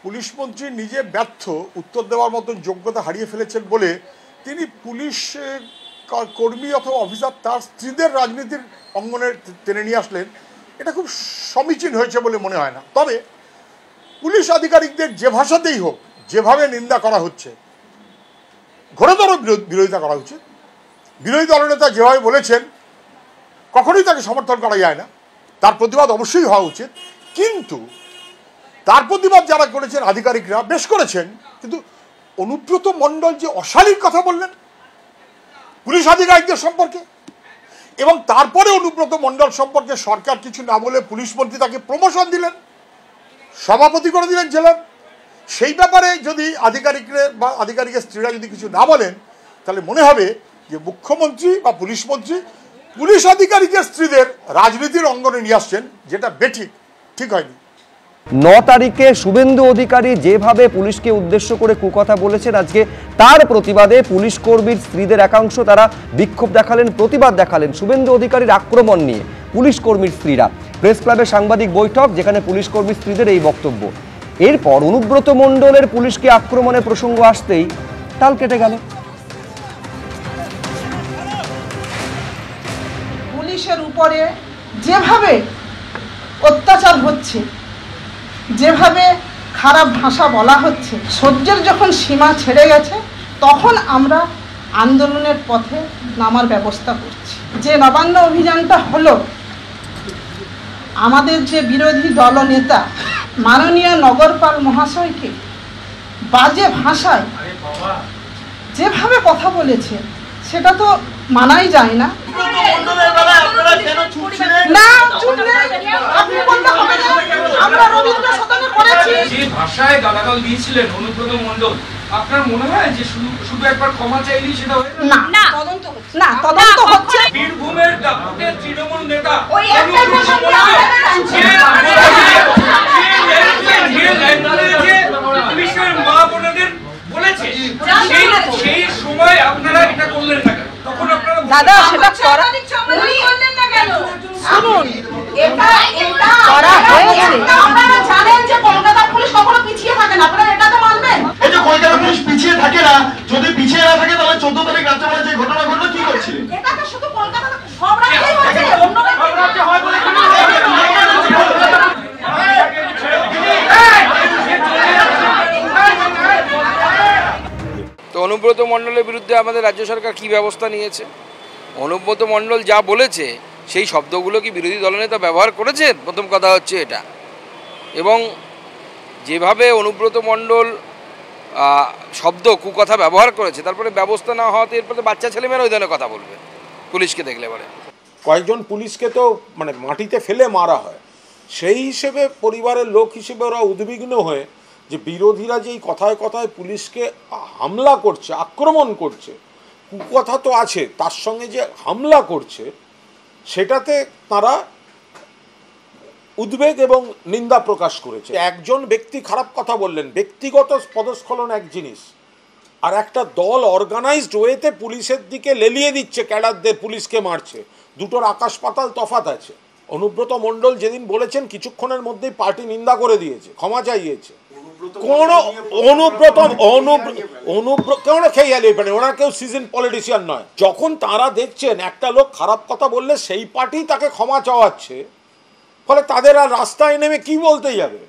Police মন্ত্রী নিজে ব্যর্থ, উত্তর দেওয়ার মতন যোগ্যতা হারিয়ে ফেলেছেন বলে তিনি পুলিশ কর্মী অথবা অফিসার তার স্ত্রীদের রাজনীতির অঙ্গনে টেনে নিয়ে আসলেন, এটা খুব সমীচীন হয়েছে বলে মনে হয় না। তবে পুলিশ আধিকারিকদের যে ভাষাতেই হোক, যেভাবে নিন্দা করা হচ্ছে, ঘোরতর বিরোধিতা করা উচিত। বিরোধী দলনেতা যেভাবে বলেছেন কখনোই তাকে সমর্থন করা যায় না, তার প্রতিবাদ অবশ্যই হওয়া উচিত। কিন্তু তার প্রতিবাদ যারা করেছেন আধিকারিকরা বেশ করেছেন, কিন্তু অনুব্রত মণ্ডল যে অশালীন কথা বললেন পুলিশ আধিকারিকদের সম্পর্কে, এবং তারপরে অনুব্রত মণ্ডল সম্পর্কে সরকার কিছু না বলে পুলিশ মন্ত্রী তাকে প্রমোশন দিলেন, সভাপতি করে দিলেন জেলার, সেই ব্যাপারে যদি আধিকারিকরা বা আধিকারিকের স্ত্রীরা যদি কিছু না বলেন, তাহলে মনে হবে যে মুখ্যমন্ত্রী বা পুলিশ মন্ত্রী পুলিশ আধিকারিকের স্ত্রীদের রাজনীতির অঙ্গনে নিয়ে আসছেন, যেটা বেঠিক, ঠিক হয়নি। 9 তারিখে শুভেন্দু অধিকারী যেভাবে পুলিশকে উদ্দেশ্য করে কুকথা বলেছেন, আজকে তার প্রতিবাদে পুলিশ কর্মীর স্ত্রীদের একাংশ তারা বিক্ষোভ দেখালেন, প্রতিবাদ দেখালেন শুভেন্দু অধিকারীর আক্রমণ নিয়ে। পুলিশ কর্মীর স্ত্রীরা প্রেস ক্লাবে সাংবাদিক বৈঠক, যেখানে পুলিশ কর্মীর স্ত্রীদের এই বক্তব্য। এরপর অনুব্রত মণ্ডলের পুলিশকে আক্রমণের প্রসঙ্গ আসতেই তাল কেটে গেল। পুলিশের উপরে যেভাবে অত্যাচার হচ্ছে, যেভাবে খারাপ ভাষা বলা হচ্ছে, সহ্যের যখন সীমা ছেড়ে গেছে, তখন আমরা আন্দোলনের পথে নামার ব্যবস্থা করছি। যে নবান্ন অভিযানটা হলো, আমাদের যে বিরোধী দলনেতা মাননীয় নগরপাল মহাশয়কে বাজে ভাষায় যেভাবে কথা বলেছে, সেটা তো মানাই যায় না। আমরা রবীন্দ্র সদনে করেছি, যে ভাষায় গালাগাল দিয়েছিলেন অনুব্রত মণ্ডল, আপনার মনে হয় যে শুধু একবার ক্ষমা চাইলেই সেটা হয়ে যাবে? না, তদন্ত হচ্ছে। বীরভূমের দাপুটের তৃণমূল নেতা ওই একটা পুলিশের মা বোনেদের বলেছে, সেই সময় আপনারা এটা করলেন না কেন? তখন আপনারা দাদা সেটা করা করলেন না কেন? শুনুন, এটা করা হয়েছে। আপনারা জানেন যে কলকাতা পুলিশ কখনো পিছিয়ে থাকে না, আপনারা এটা তো মানবেন। এই যে কলকাতা পুলিশ পিছিয়ে থাকে না, যদি পিছিয়ে না থাকে তাহলে 14 তারিখ রাত্রেবেলা যে ঘটনা ঘটলো কি করছিলেন? এটা তো শুধু কলকাতা, সব রাজ্যেই হচ্ছে, অন্য রাজ্যে হয় বলে কেন? তো অনুব্রত মণ্ডলের বিরুদ্ধে আমাদের রাজ্য সরকার কি ব্যবস্থা নিয়েছে? অনুব্রত মণ্ডল যা বলেছে সেই শব্দগুলো কি বিরোধী দলনেতা ব্যবহার করেছেন? প্রথম কথা হচ্ছে এটা। এবং যেভাবে অনুব্রত মণ্ডল শব্দ কুকথা ব্যবহার করেছে, তারপরে ব্যবস্থা না হওয়াতে এরপরে বাচ্চা ছেলেমেয়েরা ওই ধরনের কথা বলবে পুলিশকে দেখলে পরে। কয়েকজন পুলিশকে তো মানে মাটিতে ফেলে মারা হয়, সেই হিসেবে পরিবারের লোক হিসেবে ওরা উদ্বিগ্ন হয়ে যে বিরোধীরা যেই কথায় কথায় পুলিশকে হামলা করছে, আক্রমণ করছে, কুকথা তো আছে, তার সঙ্গে যে হামলা করছে, সেটাতে তারা উদ্বেগ এবং নিন্দা প্রকাশ করেছে। একজন ব্যক্তি খারাপ কথা বললেন, ব্যক্তিগত পদস্খলন এক জিনিস, আর একটা দল অর্গানাইজড ওয়েতে পুলিশের দিকে লেলিয়ে দিচ্ছে, ক্যাডারদের পুলিশকে মারছে, দুটোর আকাশ পাতাল তফাৎ আছে। অনুব্রত মণ্ডল যেদিন বলেছেন কিছুক্ষণের মধ্যেই পার্টি নিন্দা করে দিয়েছে, ক্ষমা চাইয়েছে। কেন খেয়ালি পারে, ওনার কেউ সিজন পলিটিশিয়ান নয়। যখন তারা দেখছেন একটা লোক খারাপ কথা বললে সেই পার্টি তাকে ক্ষমা চাওয়াচ্ছে, ফলে তাদের আর রাস্তায় নেমে কি বলতে যাবে?